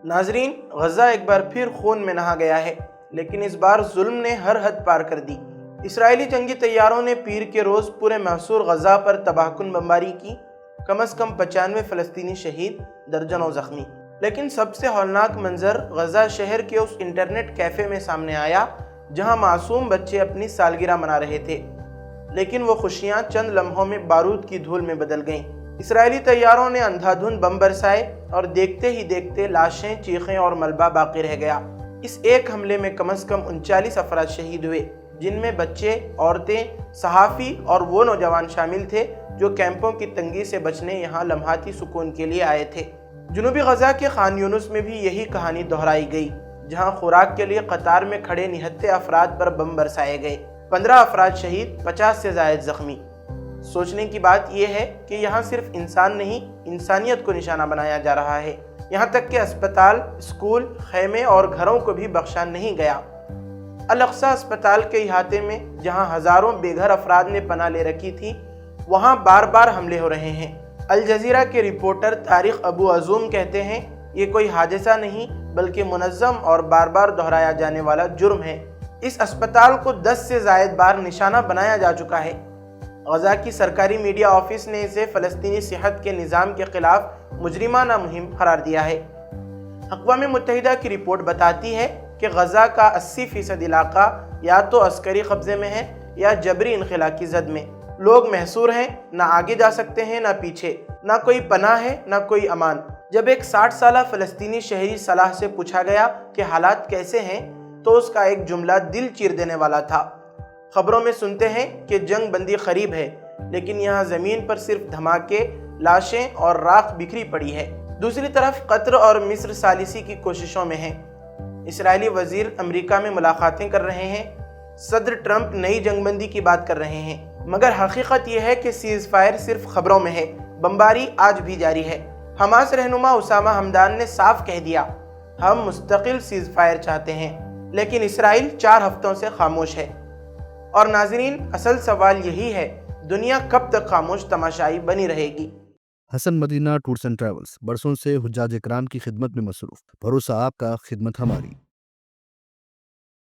ناظرین، غزہ ایک بار پھر خون میں نہا گیا ہے، لیکن اس بار ظلم نے ہر حد پار کر دی۔ اسرائیلی جنگی طیاروں نے پیر کے روز پورے محصور غزہ پر تباہ کن بمباری کی، کم از کم 95 فلسطینی شہید، درجنوں زخمی۔ لیکن سب سے ہولناک منظر غزہ شہر کے اس انٹرنیٹ کیفے میں سامنے آیا جہاں معصوم بچے اپنی سالگرہ منا رہے تھے، لیکن وہ خوشیاں چند لمحوں میں بارود کی دھول میں بدل گئیں۔ اسرائیلی طیاروں نے اندھا دھند بم برسائے اور دیکھتے ہی دیکھتے لاشیں، چیخیں اور ملبہ باقی رہ گیا۔ اس ایک حملے میں کم از کم 39 افراد شہید ہوئے، جن میں بچے، عورتیں، صحافی اور وہ نوجوان شامل تھے جو کیمپوں کی تنگی سے بچنے یہاں لمحاتی سکون کے لیے آئے تھے۔ جنوبی غزہ کے خان یونس میں بھی یہی کہانی دہرائی گئی، جہاں خوراک کے لیے قطار میں کھڑے نہتے افراد پر بم برسائے گئے، 15 افراد شہید، 50 سے زائد زخمی۔ سوچنے کی بات یہ ہے کہ یہاں صرف انسان نہیں، انسانیت کو نشانہ بنایا جا رہا ہے، یہاں تک کہ اسپتال، اسکول، خیمے اور گھروں کو بھی بخشا نہیں گیا۔ الاقصی اسپتال کے احاطے میں جہاں ہزاروں بے گھر افراد نے پناہ لے رکھی تھی، وہاں بار بار حملے ہو رہے ہیں۔ الجزیرہ کے رپورٹر طارق ابو عزوم کہتے ہیں، یہ کوئی حادثہ نہیں بلکہ منظم اور بار بار دہرایا جانے والا جرم ہے۔ اس اسپتال کو 10 سے زائد بار نشانہ بنایا جا چکا ہے۔ غزہ کی سرکاری میڈیا آفس نے اسے فلسطینی صحت کے نظام کے خلاف مجرمانہ مہم قرار دیا ہے۔ اقوام متحدہ کی رپورٹ بتاتی ہے کہ غزہ کا 80% علاقہ یا تو عسکری قبضے میں ہے یا جبری انخلا کی زد میں۔ لوگ محصور ہیں، نہ آگے جا سکتے ہیں نہ پیچھے، نہ کوئی پناہ ہے نہ کوئی امان۔ جب ایک 60 سالہ فلسطینی شہری صلاح سے پوچھا گیا کہ حالات کیسے ہیں تو اس کا ایک جملہ دل چیر دینے والا تھا۔ خبروں میں سنتے ہیں کہ جنگ بندی قریب ہے، لیکن یہاں زمین پر صرف دھماکے، لاشیں اور راکھ بکھری پڑی ہے۔ دوسری طرف قطر اور مصر ثالثی کی کوششوں میں ہیں۔ اسرائیلی وزیر امریکہ میں ملاقاتیں کر رہے ہیں، صدر ٹرمپ نئی جنگ بندی کی بات کر رہے ہیں، مگر حقیقت یہ ہے کہ سیز فائر صرف خبروں میں ہے، بمباری آج بھی جاری ہے۔ حماس رہنما اسامہ حمدان نے صاف کہہ دیا، ہم مستقل سیز فائر چاہتے ہیں، لیکن اسرائیل 4 ہفتوں سے خاموش ہے۔ اور ناظرین، اصل سوال یہی ہے، دنیا کب تک خاموش تماشائی بنی رہے گی؟ حسن مدینہ ٹورز اینڈ ٹریولز برسوں سے حجاج اکرام کی خدمت میں مصروف، بھروسہ آپ کا، خدمت ہماری۔